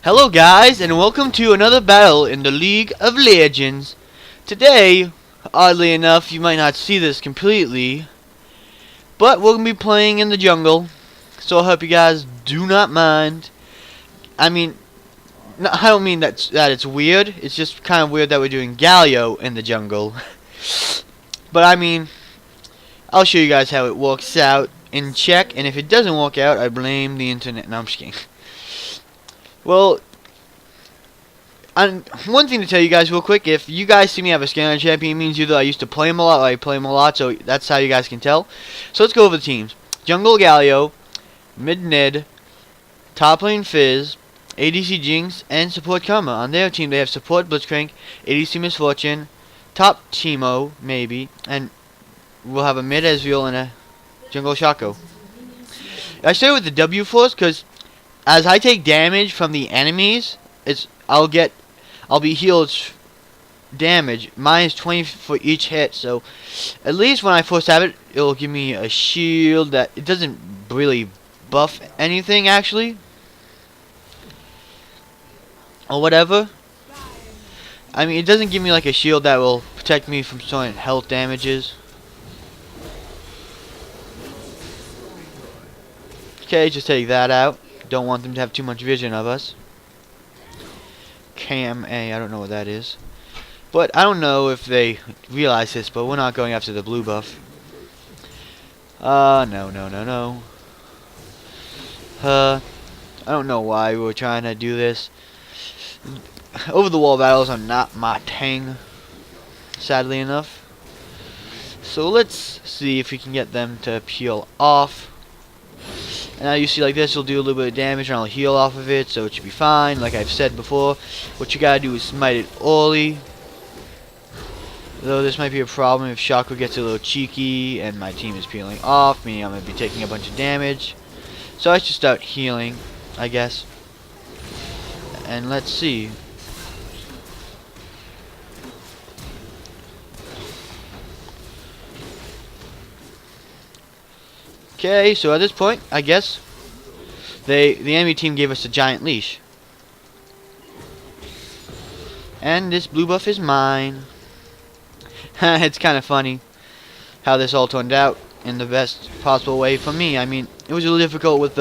Hello guys, and welcome to another battle in the League of Legends. Today, oddly enough, you might not see this completely, but we're going to be playing in the jungle, so I hope you guys do not mind. I mean, no, I don't mean that it's weird, it's just kind of weird that we're doing Galio in the jungle. But I mean, I'll show you guys how it works out in check, and if it doesn't work out, I blame the internet. No, I'm just kidding. Well, one thing to tell you guys real quick, if you guys see me have a scanner champion, it means either I used to play him a lot or I play him a lot, so that's how you guys can tell. So let's go over the teams. Jungle Galio, mid Ned, top lane Fizz, ADC Jinx, and support Karma. On their team they have support Blitzcrank, ADC Misfortune, top Teemo, maybe, and we'll have a mid Ezreal and a jungle Shaco. I start with the W first because as I take damage from the enemies, I'll be healed damage. Mine is 20 for each hit, so at least when I first have it, it'll give me a shield that it doesn't really buff anything actually, or whatever. I mean, it doesn't give me like a shield that will protect me from certain health damages. Okay, just take that out. Don't want them to have too much vision of us. KMA, I don't know what that is. But I don't know if they realize this, but we're not going after the blue buff. No. I don't know why we're trying to do this. Over the wall battles are not my thing, sadly enough. So let's see if we can get them to peel off. And now you see like this, will do a little bit of damage and I'll heal off of it, so it should be fine. Like I've said before, what you gotta do is smite it early. Though this might be a problem if Shaco gets a little cheeky and my team is peeling off, meaning I'm gonna be taking a bunch of damage. So I should start healing, I guess. And let's see. Okay, so at this point, I guess the enemy team gave us a giant leash. And this blue buff is mine. It's kind of funny how this all turned out in the best possible way for me. I mean, it was a little difficult with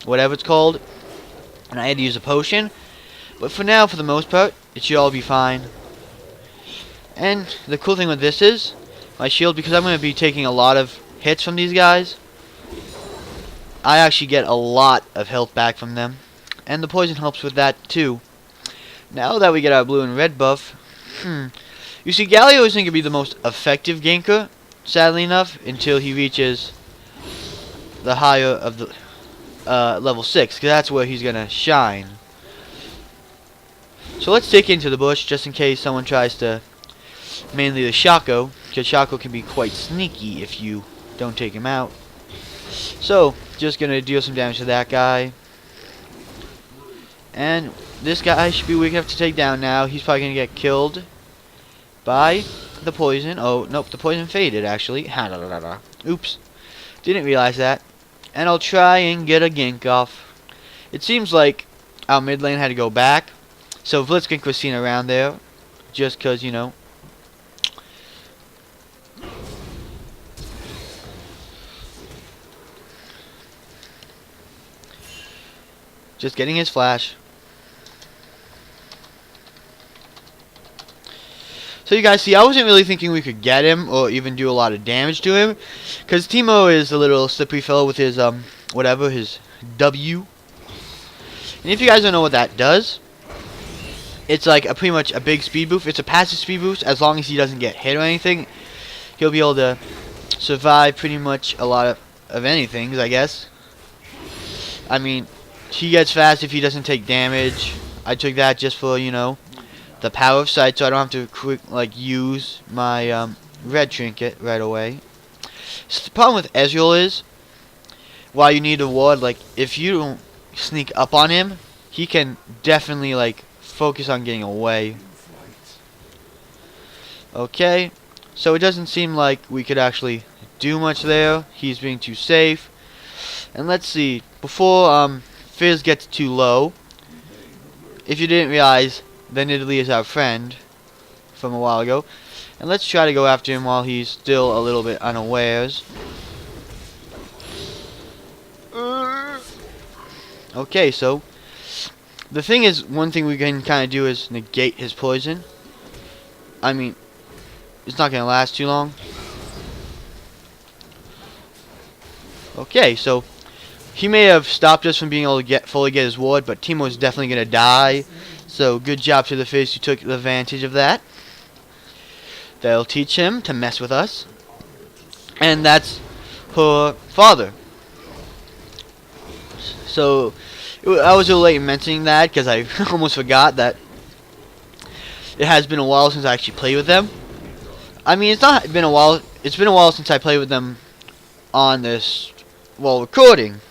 whatever it's called, and I had to use a potion. But for now, for the most part, it should all be fine. And the cool thing with this is my shield, because I'm going to be taking a lot of hits from these guys. I actually get a lot of health back from them, and the poison helps with that too. Now that we get our blue and red buff, you see, Galio isn't going to be the most effective ganker, sadly enough, until he reaches the higher of the level 6, because that's where he's going to shine. So let's take into the bush, just in case someone tries to, mainly the Shaco, because Shaco can be quite sneaky if you don't take him out. So, just going to deal some damage to that guy. And this guy should be weak enough to take down now. He's probably going to get killed by the poison. Oh, nope, the poison faded, actually. Oops. Didn't realize that. And I'll try and get a gank off. It seems like our mid lane had to go back. So Blitzcrank was seen around there. Just because, you know. Just getting his flash. So you guys see, I wasn't really thinking we could get him or even do a lot of damage to him, because Teemo is a little slippery fellow with his whatever, his W. And if you guys don't know what that does, it's like pretty much a big speed boost. It's a passive speed boost. As long as he doesn't get hit or anything, he'll be able to survive pretty much a lot of anything, I guess. I mean, he gets fast if he doesn't take damage. I took that just for, you know, the power of sight, so I don't have to use my red trinket right away. So the problem with Ezreal is, while you need a ward, like if you don't sneak up on him, he can definitely like focus on getting away. Okay, so it doesn't seem like we could actually do much there. He's being too safe. And let's see, before Fizz gets too low, if you didn't realize, the Nidalee is our friend from a while ago. And let's try to go after him while he's still a little bit unawares. Okay, so the thing is, one thing we can kind of do is negate his poison. I mean, it's not going to last too long. Okay, so he may have stopped us from being able to fully get his ward, but Teemo's definitely going to die. So good job to the Fizz who took advantage of that. That'll teach him to mess with us. And that's her father. So I was a little late in mentioning that because I almost forgot that it has been a while since I actually played with them. I mean, it's not been a while. It's been a while since I played with them on this, well, recording.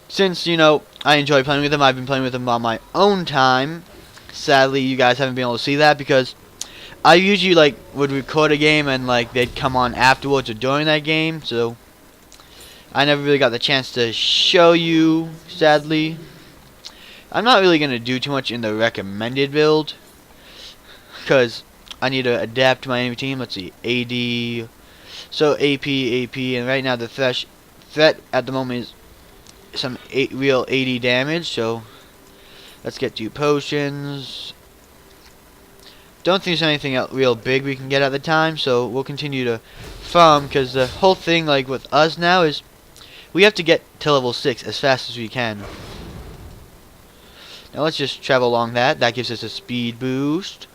Since, you know, I enjoy playing with them, I've been playing with them on my own time. Sadly, you guys haven't been able to see that because I usually, like, would record a game and, like, they'd come on afterwards or during that game. So I never really got the chance to show you, sadly. I'm not really going to do too much in the recommended build because I need to adapt to my enemy team. Let's see, AD, so AP, and right now the threat at the moment is some real AD damage, so let's get 2 potions. Don't think there's anything real big we can get at the time, so we'll continue to farm, because the whole thing, like, with us now is we have to get to level 6 as fast as we can. Now let's just travel along that. That gives us a speed boost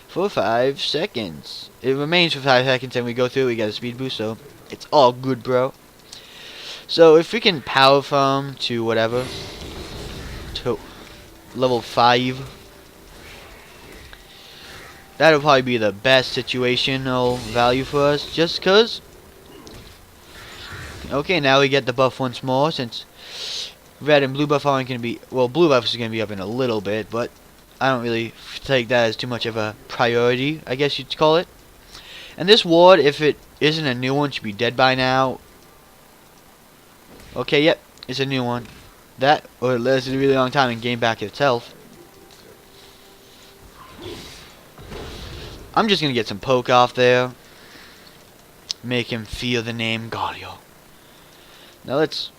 for 5 seconds. It remains for 5 seconds, and we go through, we get a speed boost, so it's all good, bro. So if we can power farm to whatever, to level 5, that'll probably be the best situational value for us, just cause. Okay, now we get the buff once more, since red and blue buff aren't going to be, well, blue buff is going to be up in a little bit, but I don't really take that as too much of a priority, I guess you'd call it. And this ward, if it isn't a new one, should be dead by now. Okay, yep, it's a new one. That, or it lasted a really long time and gained back its health. I'm just going to get some poke off there. Make him feel the name Galio. Now let's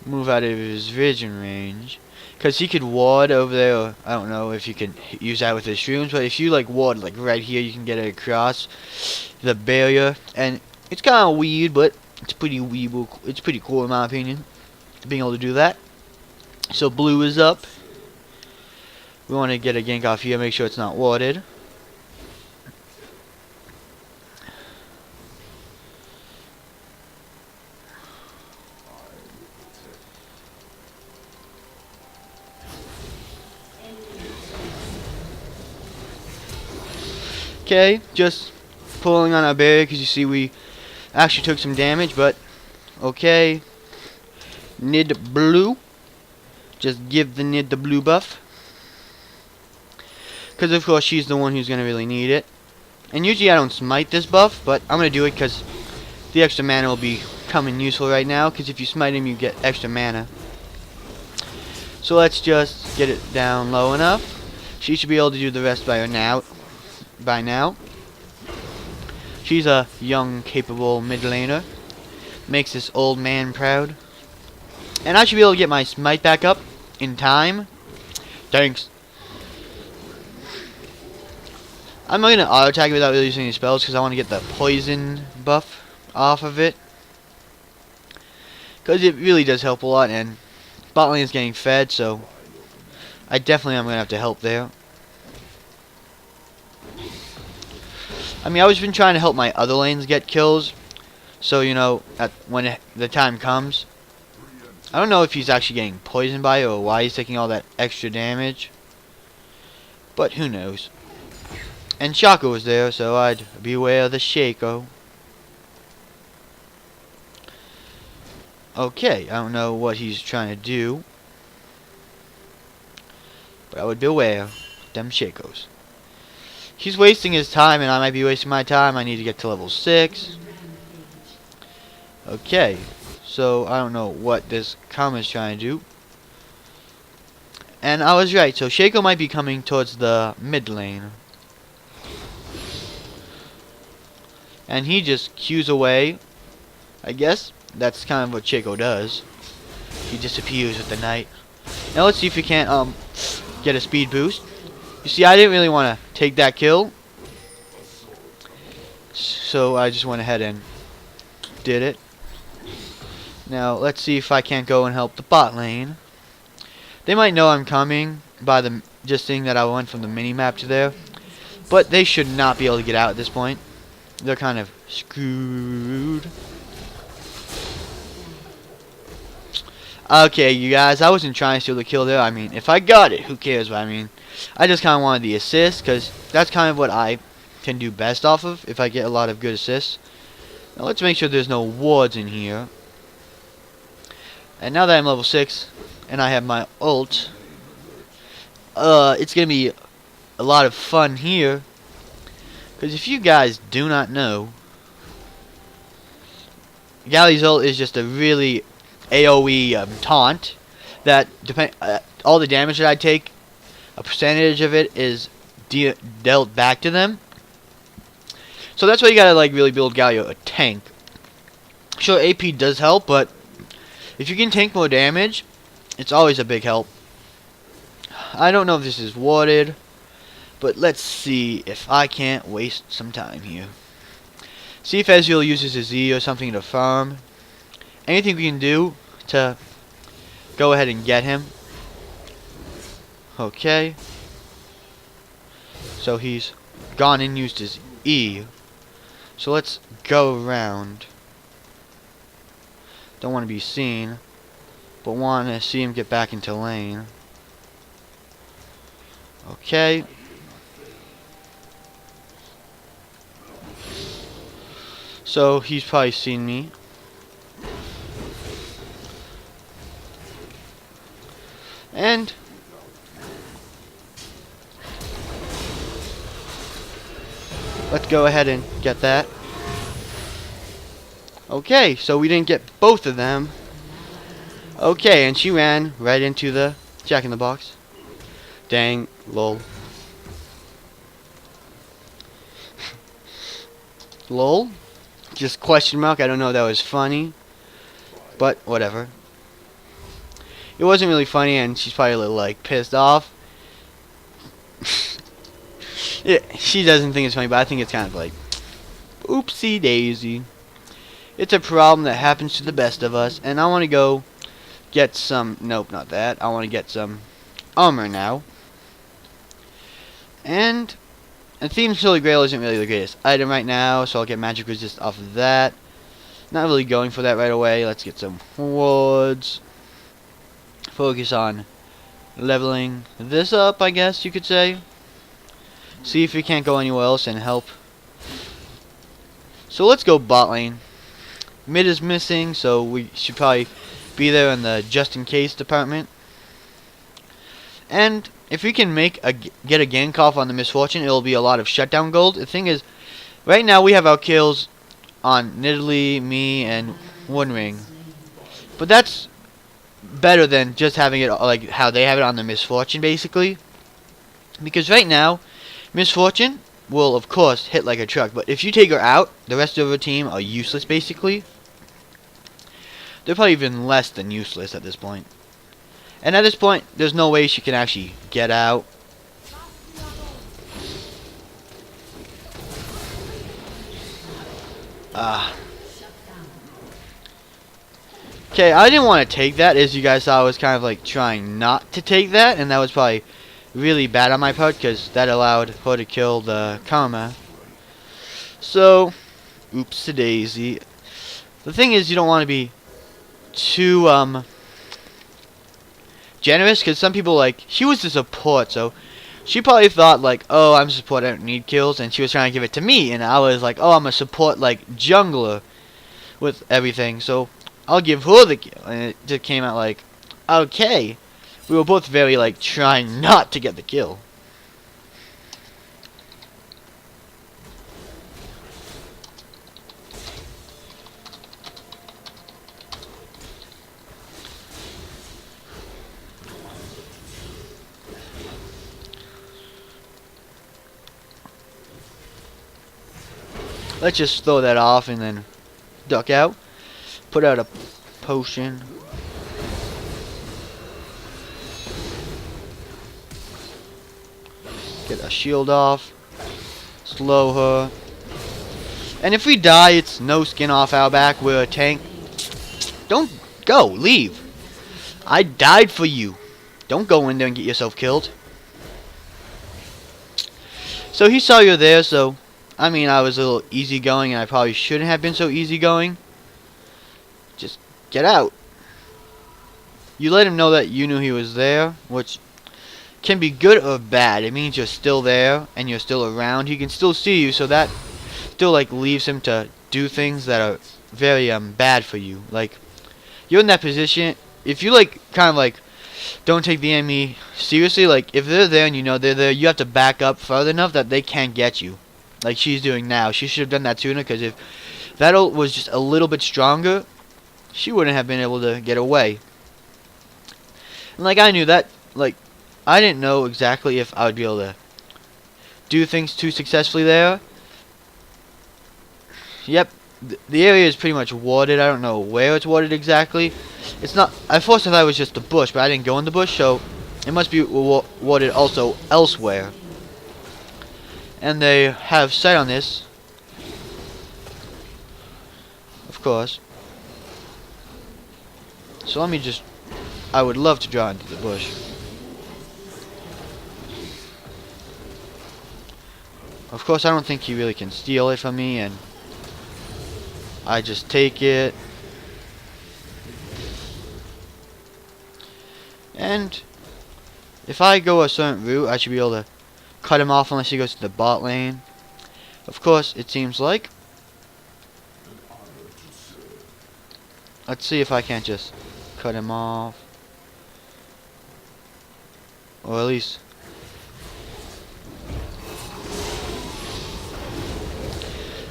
move out of his vision range. Because he could ward over there. Or I don't know if you can use that with his shrooms. But if you like ward like right here, you can get it across the barrier. And it's kind of weird, but it's pretty weeble. It's pretty cool in my opinion, being able to do that. So blue is up. We want to get a gank off here. Make sure it's not warded. Okay, just pulling on our barrier because you see we actually took some damage, but okay. Nid blue. Just give the Nid the blue buff. Because of course she's the one who's going to really need it. And usually I don't smite this buff, but I'm going to do it because the extra mana will be coming useful right now. Because if you smite him, you get extra mana. So let's just get it down low enough. She should be able to do the rest by now. She's a young, capable mid laner. Makes this old man proud. And I should be able to get my smite back up in time. Thanks. I'm not going to auto attack without really using any spells because I want to get the poison buff off of it. Because it really does help a lot, and bot lane is getting fed, so I definitely am going to have to help there. I mean, I've always been trying to help my other lanes get kills, so, you know, when the time comes. I don't know if he's actually getting poisoned by it or why he's taking all that extra damage, but who knows. And Shaco was there, so I'd beware of the Shaco. Okay, I don't know what he's trying to do, but I would beware them Shacos. He's wasting his time, and I might be wasting my time. I need to get to level 6. Okay, so I don't know what this Karma is trying to do. And I was right, so Shaco might be coming towards the mid lane. And he just queues away. I guess that's kind of what Shaco does. He disappears with the knight. Now let's see if we can't get a speed boost. You see, I didn't really want to take that kill, so I just went ahead and did it. Now let's see if I can't go and help the bot lane. They might know I'm coming by the just seeing that I went from the mini map to there, but they should not be able to get out at this point. They're kind of screwed. Okay, you guys, I wasn't trying to steal the kill there. I mean, if I got it, who cares? But I mean, I just kind of wanted the assist, because that's kind of what I can do best off of, if I get a lot of good assists. Now let's make sure there's no wards in here. And now that I'm level 6, and I have my ult, it's going to be a lot of fun here. Because if you guys do not know, Galio's ult is just a really AoE taunt that all the damage that I take, a percentage of it is dealt back to them. So that's why you gotta like really build Galio a tank. Sure, AP does help, but if you can tank more damage, it's always a big help. I don't know if this is warded, but let's see if I can't waste some time here. See if Ezreal uses his Z or something to farm. Anything we can do to go ahead and get him. Okay. So he's gone and used his E. So let's go around. Don't want to be seen, but want to see him get back into lane. Okay. So he's probably seen me. And let's go ahead and get that. Okay, so we didn't get both of them. Okay, and she ran right into the Jack-in-the-Box. Dang, lol. Lol? Just question mark, I don't know if that was funny. But, whatever. It wasn't really funny, and she's probably a little, like, pissed off. Yeah, she doesn't think it's funny, but I think it's kind of like, oopsie daisy. It's a problem that happens to the best of us, and I want to go get some, nope, not that. I want to get some armor now. And Theme's Holy Grail isn't really the greatest item right now, so I'll get magic resist off of that. Not really going for that right away. Let's get some wards. Focus on leveling this up, I guess you could say. See if we can't go anywhere else and help. So let's go bot lane. Mid is missing, so we should probably be there in the just in case department. And if we can get a gank off on the Misfortune, it'll be a lot of shutdown gold. The thing is, right now we have our kills on Nidalee, me, and One Ring. But that's better than just having it like how they have it on the Misfortune, basically. Because right now, Misfortune will, of course, hit like a truck. But if you take her out, the rest of her team are useless, basically. They're probably even less than useless at this point. And at this point, there's no way she can actually get out. Okay, I didn't want to take that. As you guys saw, I was kind of like trying not to take that. And that was probably really bad on my part, because that allowed her to kill the Karma. So, oops-a-daisy. The thing is, you don't want to be too generous, because some people, like, she was the support, so she probably thought like, oh, I'm a support, I don't need kills, and she was trying to give it to me, and I was like, oh, I'm a support like jungler with everything, so I'll give her the kill. And it just came out like, okay, we were both very like trying not to get the kill. let's just throw that off and then duck out. Put out a potion. Get a shield off. Slow her. And if we die, it's no skin off our back. We're a tank. Don't go. Leave. I died for you. Don't go in there and get yourself killed. So he saw you there, so I mean, I was a little easygoing, and I probably shouldn't have been so easygoing. Just get out. You let him know that you knew he was there, which can be good or bad. It means you're still there and you're still around. He can still see you, so that still like leaves him to do things that are very bad for you. Like, you're in that position. If you like kind of like don't take the enemy seriously, like if they're there and you know they're there, you have to back up further enough that they can't get you. Like she's doing now. She should have done that sooner, because if that ult was just a little bit stronger, she wouldn't have been able to get away. And like I knew that, like I didn't know exactly if I would be able to do things too successfully there. Yep, the area is pretty much warded. I don't know where it's warded exactly. It's not. I first thought it was just the bush, but I didn't go in the bush, so it must be warded also elsewhere. And they have sight on this, of course. So let me just. I would love to draw into the bush. Of course, I don't think he really can steal it from me, and I just take it. And if I go a certain route, I should be able to cut him off unless he goes to the bot lane. Of course, it seems like. Let's see if I can't just cut him off. Or at least.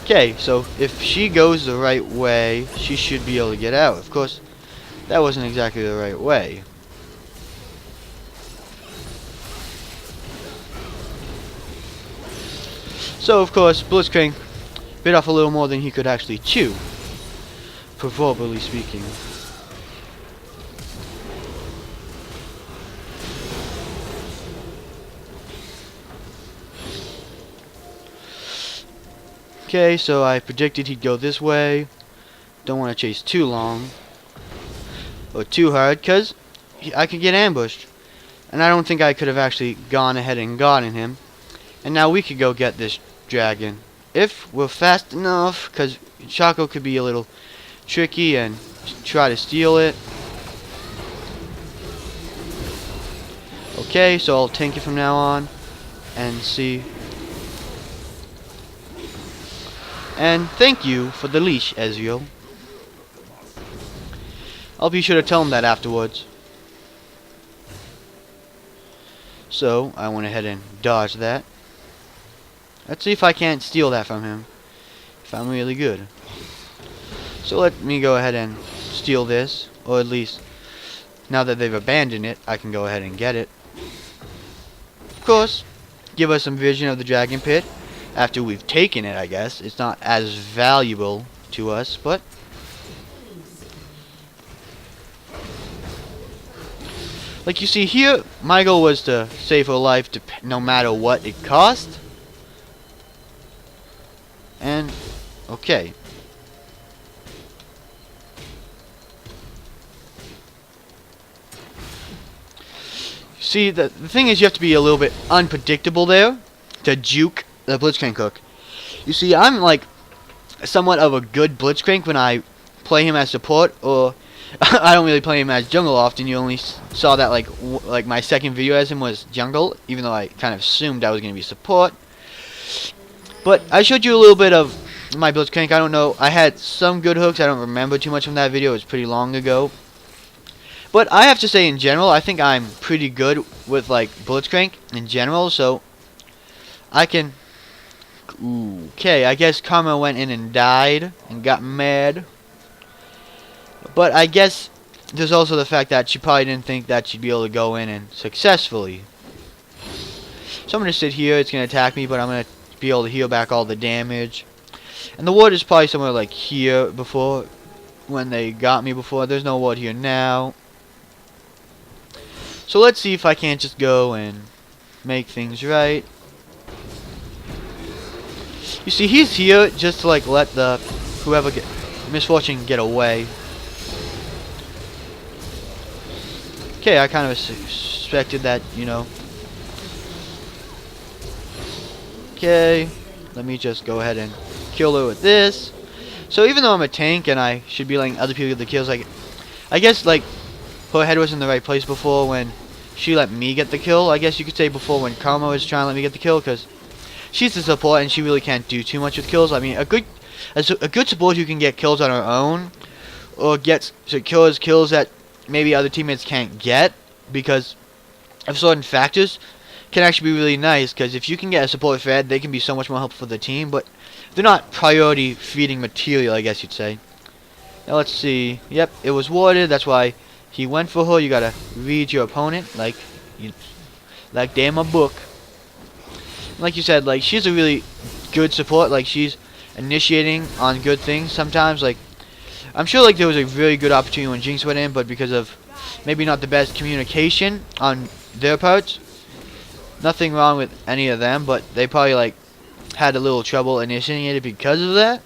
Okay, so if she goes the right way, she should be able to get out. Of course, that wasn't exactly the right way. So, of course, Blitzcrank bit off a little more than he could actually chew, proverbially speaking. Okay, so I predicted he'd go this way. Don't want to chase too long or too hard, because I could get ambushed. And I don't think I could have actually gone ahead and gotten him. And now we could go get this dragon if we're fast enough, because Choco could be a little tricky and try to steal it. Okay, so I'll tank it from now on and see. And thank you for the leash, Ezreal. I'll be sure to tell him that afterwards. So I went ahead and dodged that. Let's see if I can't steal that from him, if I'm really good. So let me go ahead and steal this, or at least, now that they've abandoned it, I can go ahead and get it. Of course, give us some vision of the dragon pit, after we've taken it, I guess. It's not as valuable to us, but like you see here, my goal was to save her life no matter what it cost. And, okay. See, the thing is you have to be a little bit unpredictable there to juke the Blitzcrank hook. You see, I'm like somewhat of a good Blitzcrank when I play him as support, or I don't really play him as jungle often. You only saw that like my second video as him was jungle, even though I kind of assumed I was going to be support. But I showed you a little bit of my Blitzcrank. I don't know. I had some good hooks. I don't remember too much from that video. It was pretty long ago. But I have to say, in general, I think I'm pretty good with like Blitzcrank in general. So I can. Okay, I guess Karma went in and died and got mad. But I guess there's also the fact that she probably didn't think that she'd be able to go in and successfully. So I'm going to sit here. It's going to attack me, but I'm going to be able to heal back all the damage. And the ward is probably somewhere like here before, when they got me before. There's no ward here now. So let's see if I can't just go and make things right. You see, he's here just to like let the whoever get misfortune get away. Okay, I kind of expected that, you know. Okay, let me just go ahead and kill her with this. So even though I'm a tank and I should be letting other people get the kills, like, I guess like her head was in the right place before when she let me get the kill. I guess you could say before when Karma was trying to let me get the kill, because she's the support and she really can't do too much with kills. I mean, a good support who can get kills on her own, or gets kills that maybe other teammates can't get because of certain factors, can actually be really nice. Because if you can get a support fed, they can be so much more helpful for the team, but they're not priority feeding material, I guess you'd say. Now let's see. Yep, it was warded. That's why he went for her. You gotta read your opponent like they're in a book. Like you said, like she's a really good support. Like she's initiating on good things sometimes. Like I'm sure like there was a very good opportunity when Jinx went in, but because of maybe not the best communication on their parts. Nothing wrong with any of them, but they probably like had a little trouble initiating it because of that.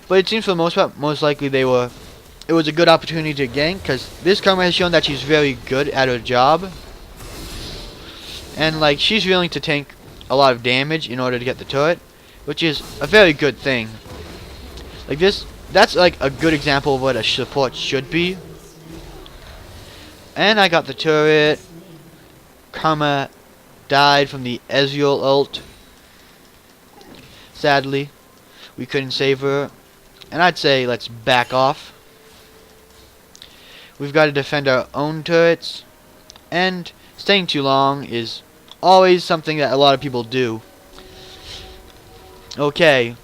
But it seems for the most part, most likely it was a good opportunity to gank, because this Karma has shown that she's very good at her job. And like she's willing to tank a lot of damage in order to get the turret, which is a very good thing. Like that's like a good example of what a support should be. And I got the turret. Karma died from the Ezreal ult. Sadly, we couldn't save her. And I'd say let's back off. We've got to defend our own turrets. And staying too long is always something that a lot of people do. Okay.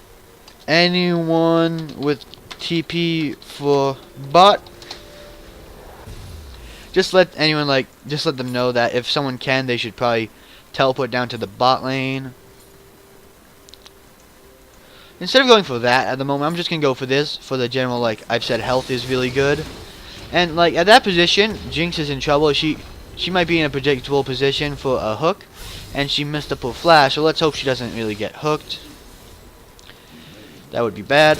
Anyone with TP for bot? Just let them know that if someone can, they should probably teleport down to the bot lane. Instead of going for that at the moment, I'm just gonna go for this, for the general, like I've said, health is really good. And like at that position, Jinx is in trouble. She might be in a predictable position for a hook, and she missed up her flash, so let's hope she doesn't really get hooked. That would be bad.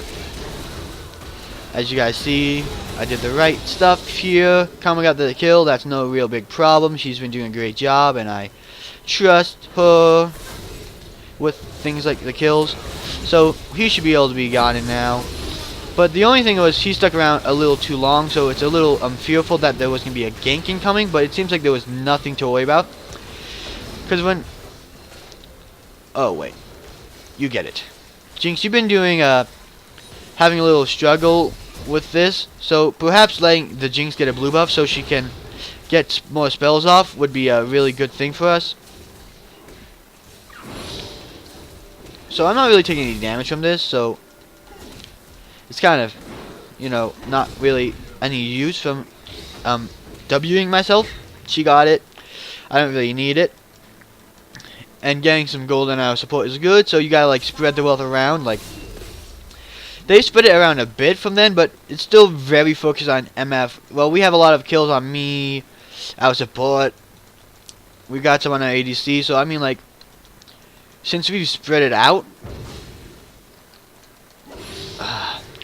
As you guys see, I did the right stuff here. Karma got the kill. That's no real big problem. She's been doing a great job, and I trust her with things like the kills. So he should be able to be gotten now. But the only thing was he stuck around a little too long, so it's a little fearful that there was going to be a gank incoming, but it seems like there was nothing to worry about. Because when... Oh, wait. You get it. Jinx, you've been doing having a little struggle with this, so perhaps letting the Jinx get a blue buff so she can get more spells off would be a really good thing for us. So I'm not really taking any damage from this, so it's kind of, you know, not really any use from Wing myself. She got it. I don't really need it. And getting some golden hour support is good, so you gotta like spread the wealth around. Like they spread it around a bit from then, but it's still very focused on MF. Well, we have a lot of kills on me, our support. We got some on our ADC, so I mean like since we've spread it out.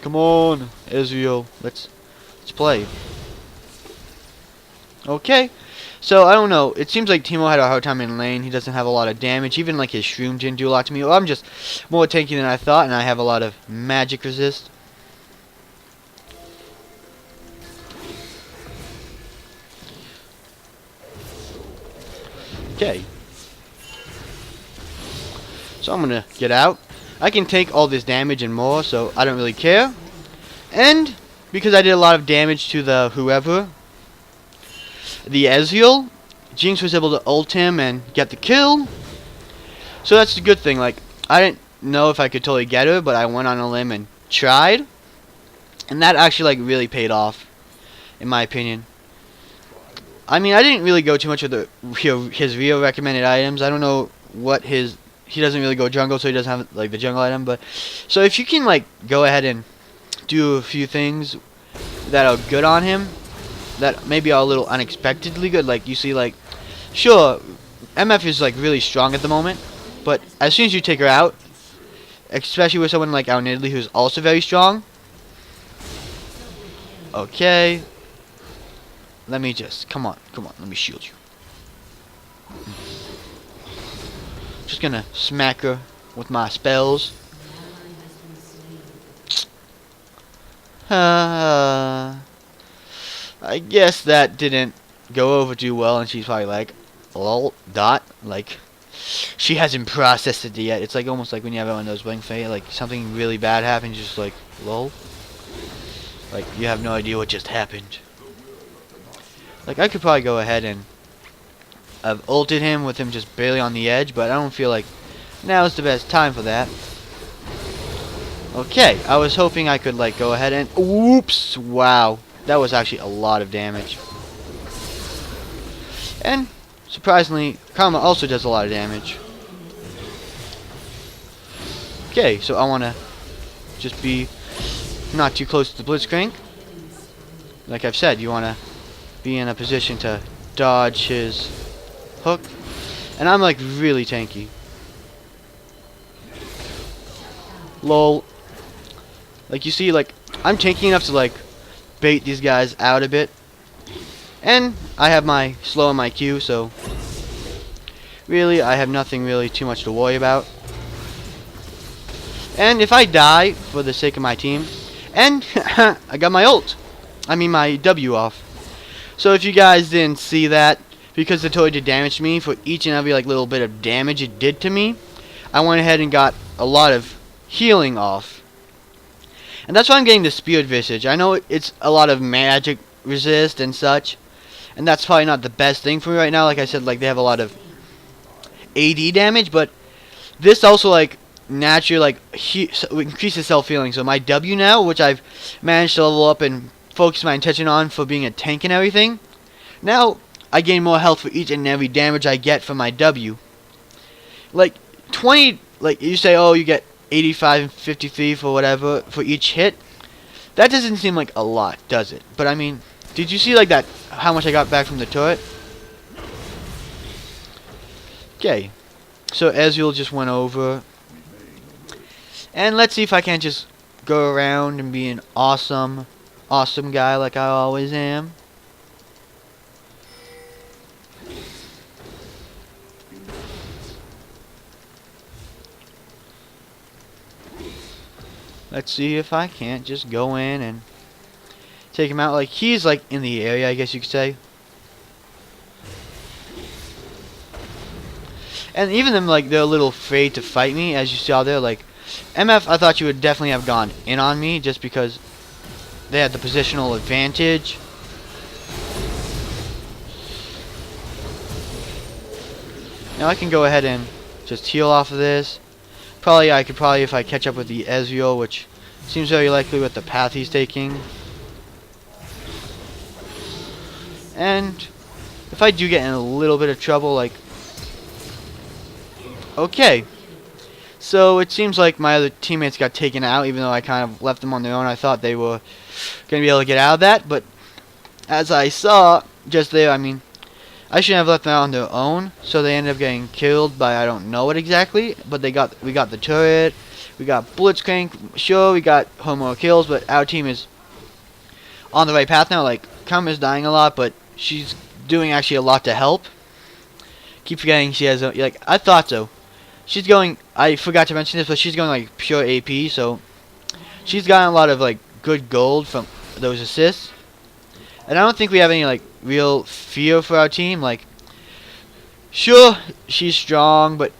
Come on, Ezreal. Let's play. Okay. So, I don't know. It seems like Teemo had a hard time in lane. He doesn't have a lot of damage. Even, like, his Shroom didn't do a lot to me. Well, I'm just more tanky than I thought, and I have a lot of magic resist. Okay. So, I'm gonna get out. I can take all this damage and more, so I don't really care. And, because I did a lot of damage to the whoever... the Ezreal, Jinx was able to ult him and get the kill. So that's a good thing. Like, I didn't know if I could totally get her, but I went on a limb and tried. And that actually, like, really paid off, in my opinion. I mean, I didn't really go too much with his real recommended items. I don't know what he he doesn't really go jungle, so he doesn't have like the jungle item. But so if you can like go ahead and do a few things that are good on him, that maybe are a little unexpectedly good. Like you see, like sure, MF is like really strong at the moment, but as soon as you take her out, especially with someone like our Nidalee who's also very strong. Okay. Let me just come on, let me shield you. Just gonna smack her with my spells. I guess that didn't go over too well, and she's probably like, lol, dot, like, she hasn't processed it yet. It's like almost like when you have one of those blink fate, like something really bad happens, just like, lol. Like, you have no idea what just happened. Like, I could probably go ahead and I've ulted him with him just barely on the edge, but I don't feel like now is the best time for that. Okay, I was hoping I could like go ahead and oops, wow, that was actually a lot of damage. And surprisingly, Karma also does a lot of damage. Okay, so I want to just be not too close to the Blitzcrank. Like I've said, you want to be in a position to dodge his hook. And I'm like really tanky. Lol. Like you see, like I'm tanky enough to like bait these guys out a bit. And I have my slow in my Q, so really I have nothing really too much to worry about. And if I die for the sake of my team, and I got my ult. I mean my W off. So if you guys didn't see that, because the toy did damage to me, for each and every like little bit of damage it did to me, I went ahead and got a lot of healing off. And that's why I'm getting the Spirit Visage. I know it's a lot of magic resist and such, and that's probably not the best thing for me right now. Like I said, like they have a lot of AD damage, but this also like naturally like increases self-healing. So my W now, which I've managed to level up and focus my attention on for being a tank and everything, now I gain more health for each and every damage I get from my W. Like 20, like you say, oh, you get 85 and 53 for whatever for each hit. That doesn't seem like a lot, does it? But I mean, did you see like that how much I got back from the turret? Okay, so Ezreal just went over, and let's see if I can't just go around and be an awesome guy like I always am. Let's see if I can't just go in and take him out. Like, he's like in the area, I guess you could say. And even them, like, they're a little afraid to fight me, as you saw there. Like, MF, I thought you would definitely have gone in on me, just because they had the positional advantage. Now I can go ahead and just heal off of this. I could probably, if I catch up with the Ezreal, which seems very likely with the path he's taking. And if I do get in a little bit of trouble, like, okay. So it seems like my other teammates got taken out, even though I kind of left them on their own. I thought they were going to be able to get out of that, but as I saw just there, I mean, I shouldn't have left them out on their own, so they ended up getting killed by I don't know what exactly, but we got the turret, we got Blitzcrank, sure, we got more kills, but our team is on the right path now. Like, Karma's dying a lot, but she's doing actually a lot to help. Keep forgetting she has, like, I thought so. She's going, I forgot to mention this, but she's going, like, pure AP, so she's gotten a lot of, like, good gold from those assists. And I don't think we have any, like, real fear for our team. Like, sure, she's strong, but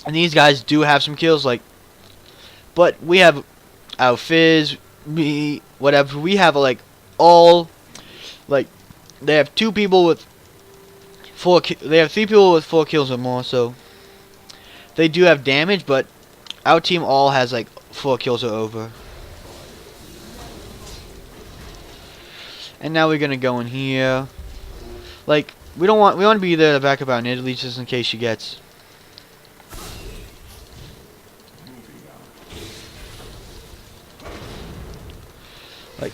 and these guys do have some kills, like, but we have our Fizz, me, whatever. We have, like, all, like, they have 2 people with 4 they have 3 people with 4 kills or more, so they do have damage, but our team all has, like, 4 kills or over. And now we're gonna go in here. Like, we want to be there to back up our Nidalee just in case she gets Like,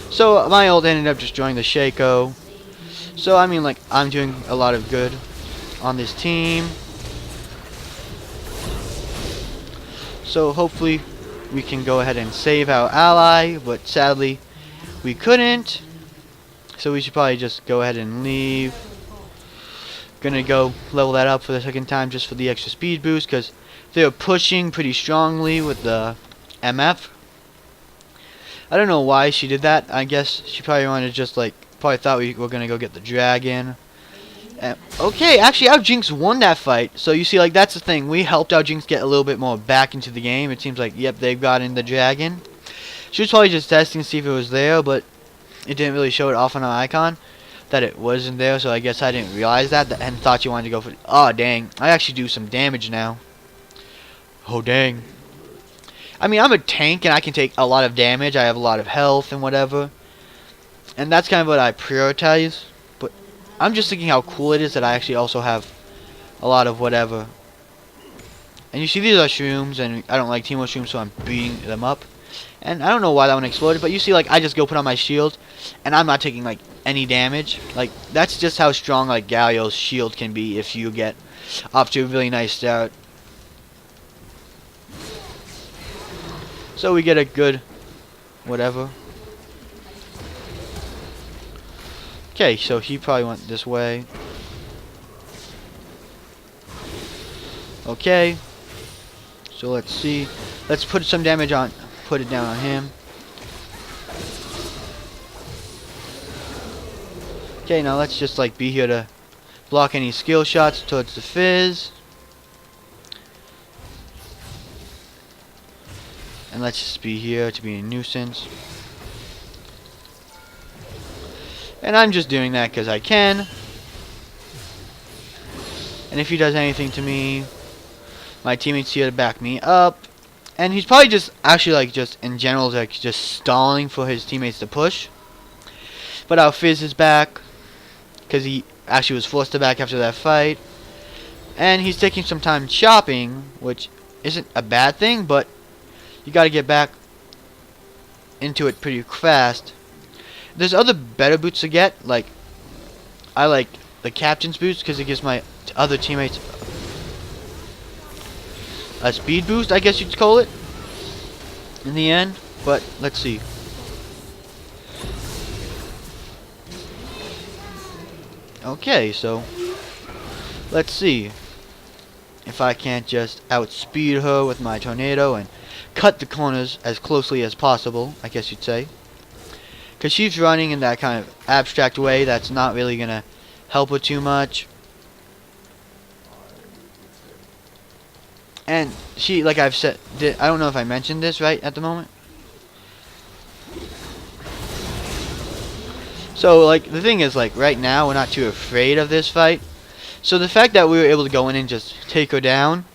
so my ult ended up destroying the Shaco. So I mean, like, I'm doing a lot of good on this team. So hopefully we can go ahead and save our ally, but sadly we couldn't. So we should probably just go ahead and leave. Gonna go level that up for the second time just for the extra speed boost, because they're pushing pretty strongly with the MF. I don't know why she did that. I guess she probably wanted to just like, probably thought we were gonna go get the dragon. Okay, actually our Jinx won that fight. So you see, like, that's the thing. We helped our Jinx get a little bit more back into the game. It seems like, yep, they've gotten the dragon. She was probably just testing to see if it was there, but it didn't really show it off on our icon that it wasn't there. So I guess I didn't realize that and thought you wanted to go for. Oh dang! I actually do some damage now. Oh dang! I mean, I'm a tank and I can take a lot of damage. I have a lot of health and whatever, and that's kind of what I prioritize. But I'm just thinking how cool it is that I actually also have a lot of whatever. And you see, these are shrooms, and I don't like Teemo shrooms, so I'm beating them up. And I don't know why that one exploded, but you see, like, I just go put on my shield, and I'm not taking, like, any damage. Like, that's just how strong, like, Galio's shield can be if you get off to a really nice start. So we get a good whatever. Okay, so he probably went this way. Okay. So let's see. Let's put some damage on. Put it down on him. Okay, now let's just like be here to block any skill shots towards the Fizz. And let's just be here to be a nuisance. And I'm just doing that because I can. And if he does anything to me, my teammate's here to back me up. And he's probably just, actually, like, just in general, like, just stalling for his teammates to push. But our Fizz is back, because he actually was forced to back after that fight. And he's taking some time shopping, which isn't a bad thing, but you gotta get back into it pretty fast. There's other better boots to get, like, I like the captain's boots, because it gives my other teammates a speed boost, I guess you'd call it, in the end. But let's see. Okay, so let's see if I can't just outspeed her with my tornado and cut the corners as closely as possible, I guess you'd say, because she's running in that kind of abstract way that's not really gonna help her too much. And she, like I've said, I don't know if I mentioned this right at the moment. So, like, the thing is, like, right now, we're not too afraid of this fight. So the fact that we were able to go in and just take her down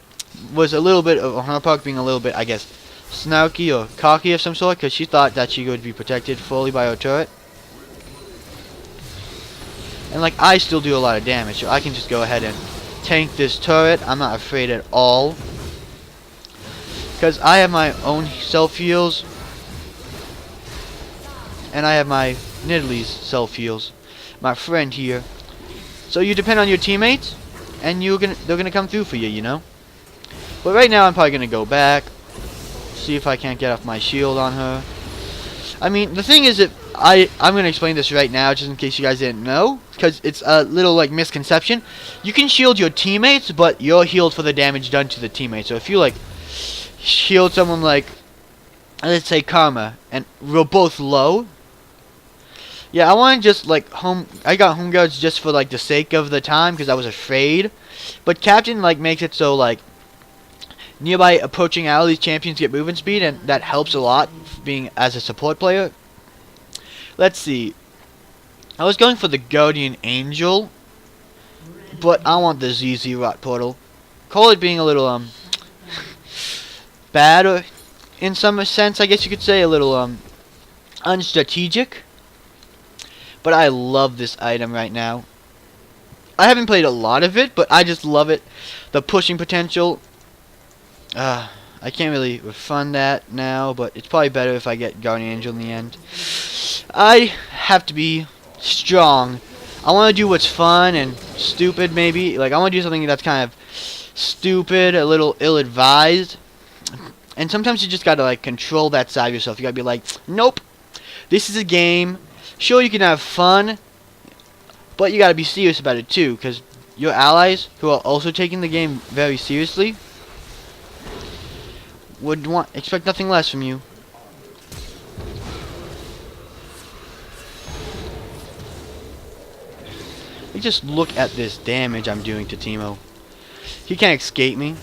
was a little bit of her part being a little bit, I guess, snarky or cocky of some sort, because she thought that she would be protected fully by her turret. And, like, I still do a lot of damage, so I can just go ahead and tank this turret. I'm not afraid at all, because I have my own self-heals, and I have my Nidalee's self-heals, my friend here. So you depend on your teammates, and they're gonna come through for you, you know. But right now I'm probably gonna go back, see if I can't get off my shield on her. I mean, the thing is that I'm gonna explain this right now, just in case you guys didn't know, because it's a little like misconception. You can shield your teammates, but you're healed for the damage done to the teammates. So if you like shield someone like, let's say Karma, and we're both low. Yeah, I want to just like I got home guards just for like the sake of the time, because I was afraid. But Captain like makes it so like nearby approaching allies champions get movement speed, and that helps a lot being as a support player. Let's see. I was going for the Guardian Angel, but I want the ZZ Rot Portal. Call it being a little bad, or in some sense, I guess you could say a little unstrategic. But I love this item right now. I haven't played a lot of it, but I just love it. The pushing potential. I can't really refund that now, but it's probably better if I get Guardian Angel in the end. I have to be strong. I want to do what's fun and stupid, maybe. Like, I want to do something that's kind of stupid, a little ill-advised. And sometimes you just gotta, like, control that side of yourself. You gotta be like, nope, this is a game. Sure, you can have fun, but you gotta be serious about it, too. Because your allies, who are also taking the game very seriously, would expect nothing less from you. Just look at this damage I'm doing to Teemo. He can't escape me.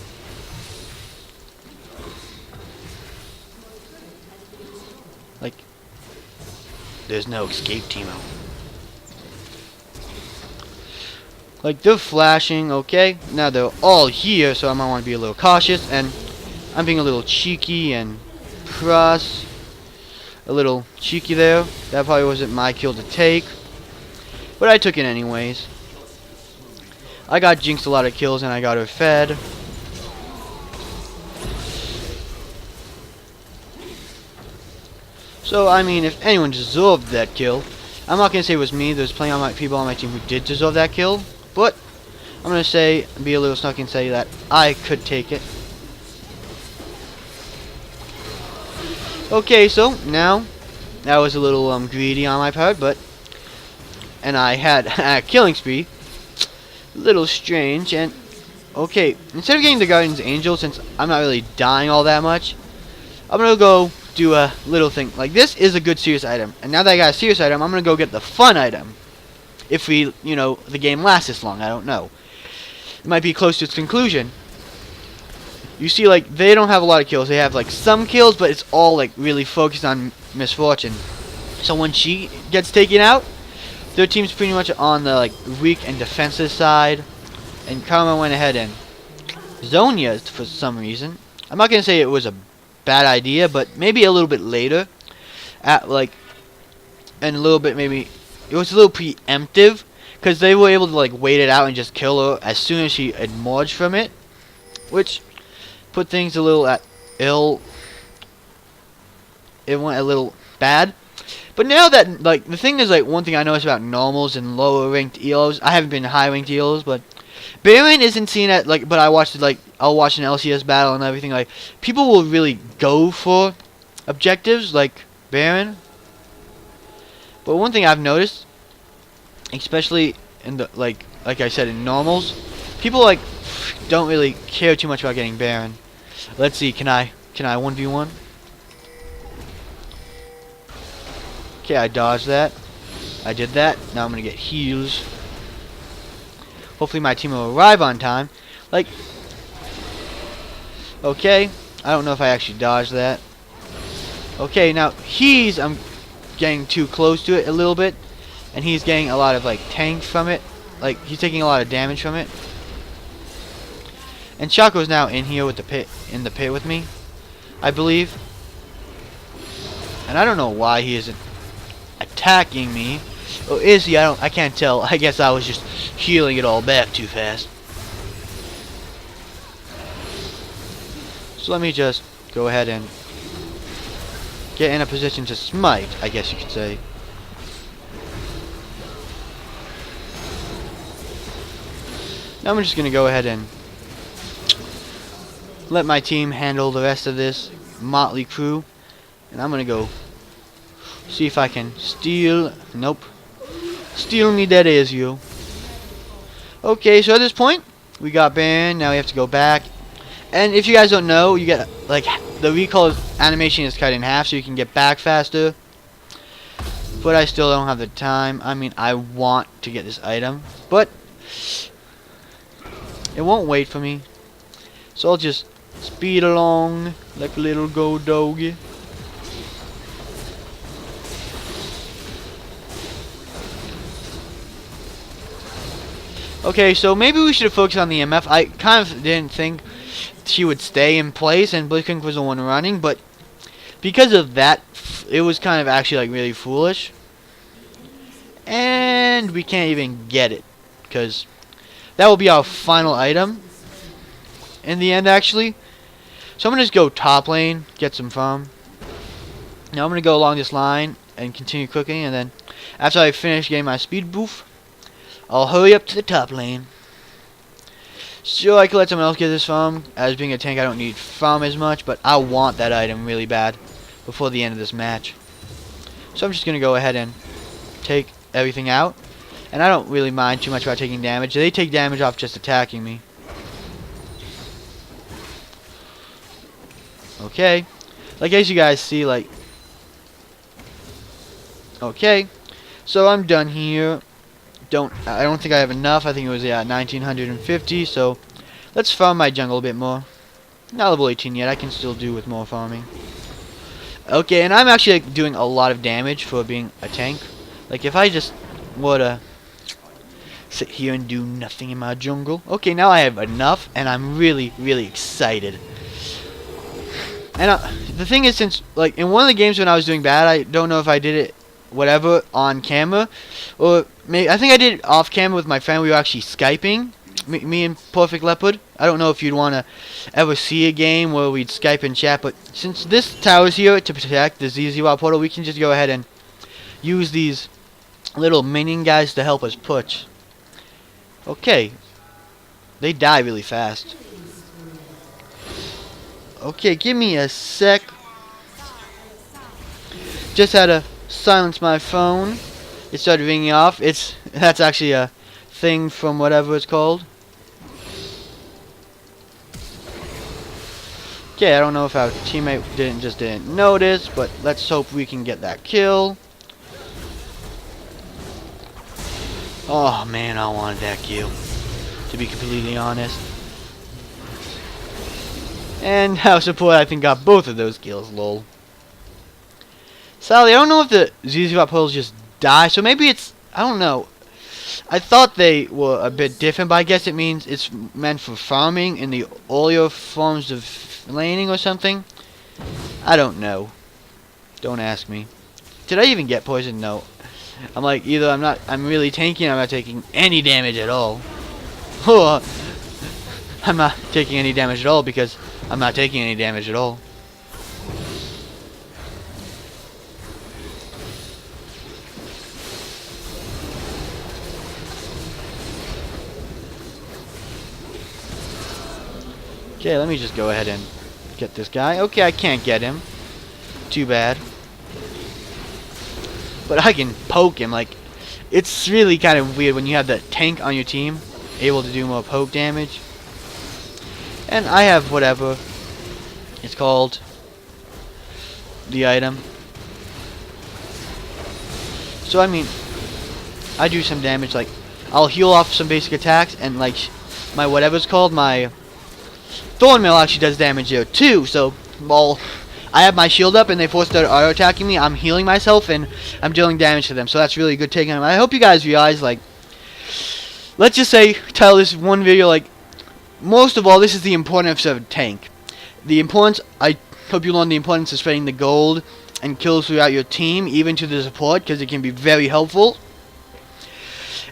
Like, there's no escape, Teemo. Like, they're flashing, okay? Now they're all here, so I might want to be a little cautious, and I'm being a little cheeky and cross. A little cheeky there. That probably wasn't my kill to take, but I took it anyways. I got Jinxed a lot of kills and I got her fed. So, I mean, if anyone deserved that kill, I'm not going to say it was me. There's plenty of people on my team who did deserve that kill. But, I'm going to say, be a little snarky and say that I could take it. Okay, so, now, that was a little greedy on my part, but, and I had a killing spree. Little strange, and okay, instead of getting the Guardian's Angel, since I'm not really dying all that much, I'm gonna go do a little thing. Like, this is a good serious item, and now that I got a serious item, I'm gonna go get the fun item. If we, you know, the game lasts this long, I don't know. It might be close to its conclusion. You see, like, they don't have a lot of kills. They have, like, some kills, but it's all, like, really focused on Miss Fortune. So when she gets taken out, their team's pretty much on the, like, weak and defensive side. And Karma went ahead and Zonya for some reason. I'm not going to say it was a bad idea, but maybe a little bit later. And a little bit maybe... It was a little preemptive. Because they were able to, like, wait it out and just kill her as soon as she emerged from it. Which put things a little ill... It went a little bad. But now that, like, the thing is, like, one thing I noticed about normals and lower ranked ELOs, I haven't been high ranked ELOs, but Baron isn't seen at, like, but I watched it, like, I'll watch an LCS battle and everything, like, people will really go for objectives, like Baron. But one thing I've noticed, especially in the, like I said, in normals, people, like, don't really care too much about getting Baron. Let's see, can I 1v1? Okay, I dodged that. I did that. Now I'm gonna get heals. Hopefully my team will arrive on time. Like, okay. I don't know if I actually dodged that. Okay, now I'm getting too close to it a little bit, and he's getting a lot of, like, tank from it. Like, he's taking a lot of damage from it. And Shaco's now in here with the pit with me, I believe. And I don't know why he isn't attacking me. Or is he? I can't tell. I guess I was just healing it all back too fast. So let me just go ahead and get in a position to smite, I guess you could say. Now I'm just gonna go ahead and let my team handle the rest of this motley crew. And I'm gonna go see if I can steal. Nope. Steal me that is you. Okay, so at this point, we got Baron. Now we have to go back. And if you guys don't know, you get, like, the recall animation is cut in half so you can get back faster. But I still don't have the time. I mean, I want to get this item, but it won't wait for me. So I'll just speed along like a little go doggy. Okay, so maybe we should have focused on the MF. I kind of didn't think she would stay in place and Blitzcrank was the one running, but because of that, it was kind of actually, like, really foolish. And we can't even get it because that will be our final item in the end, actually. So I'm going to just go top lane, get some farm. Now I'm going to go along this line and continue cooking, and then after I finish getting my speed boost, I'll hurry up to the top lane. Sure, I could let someone else get this farm. As being a tank, I don't need farm as much, but I want that item really bad before the end of this match. So I'm just going to go ahead and take everything out. And I don't really mind too much about taking damage. They take damage off just attacking me. Okay. Like, as you guys see, like... Okay. So I'm done here. I don't think I have enough. I think it was 1950. So let's farm my jungle a bit more. Not level 18 yet. I can still do with more farming. Okay, and I'm actually doing a lot of damage for being a tank. Like, if I just were to sit here and do nothing in my jungle. Okay, now I have enough, and I'm really, really excited. And the thing is, since like in one of the games when I was doing bad, I don't know if I did it whatever on camera, or maybe I think I did it off camera with my friend. We were actually Skyping, me and Perfect Leopard. I don't know if you'd want to ever see a game where we'd Skype and chat, but since this tower's here to protect the ZZ portal, we can just go ahead and use these little minion guys to help us push. Okay, they die really fast. Okay, give me a sec. Just had to silence my phone. It started ringing off. That's actually a thing from whatever it's called. Okay, I don't know if our teammate didn't notice, but let's hope we can get that kill. Oh man, I wanted that kill, to be completely honest. And our support, I think, got both of those kills, lol. Sadly, I don't know if the ZZ portals just die, so maybe it's, I don't know. I thought they were a bit different, but I guess it means it's meant for farming in the earlier forms of laning or something. I don't know. Don't ask me. Did I even get poisoned? No. I'm like, either I'm really tanking, or I'm not taking any damage at all. I'm not taking any damage at all because I'm not taking any damage at all. Okay, let me just go ahead and get this guy. Okay, I can't get him. Too bad. But I can poke him. Like, it's really kind of weird when you have the tank on your team able to do more poke damage. And I have whatever it's called, the item. So I mean, I do some damage. Like, I'll heal off some basic attacks, and like my whatever's called, my Thorn Mill actually does damage there too. So while I have my shield up and they force start auto attacking me, I'm healing myself and I'm dealing damage to them. So that's really a good take on them. I hope you guys realize, like, let's just say, tell this one video, like, most of all, this is the importance of a tank. The importance, I hope you learn the importance of spreading the gold and kills throughout your team, even to the support, because it can be very helpful.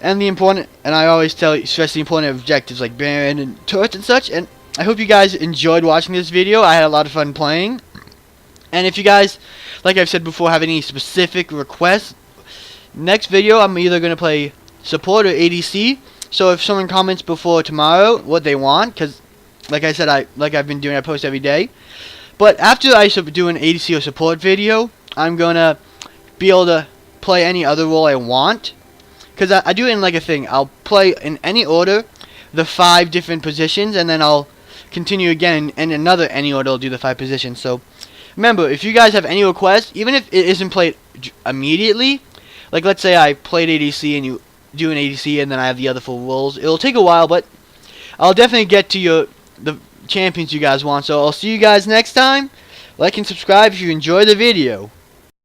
And the important, and I always stress the importance of objectives like Baron and turrets and such. And I hope you guys enjoyed watching this video. I had a lot of fun playing. And if you guys, like I've said before, have any specific requests, next video I'm either going to play support or ADC. So if someone comments before tomorrow what they want, because like I said, I've been doing, I post every day. But after I do an ADC or support video, I'm going to be able to play any other role I want. Because I do it in like a thing. I'll play in any order the 5 different positions, and then I'll continue again in another any order. I'll do the 5 positions. So remember, if you guys have any requests, even if it isn't played immediately, like let's say I played ADC and you do an ADC and then I have the other 4 roles, it'll take a while, but I'll definitely get to the champions you guys want. So I'll see you guys next time. Like and subscribe if you enjoyed the video.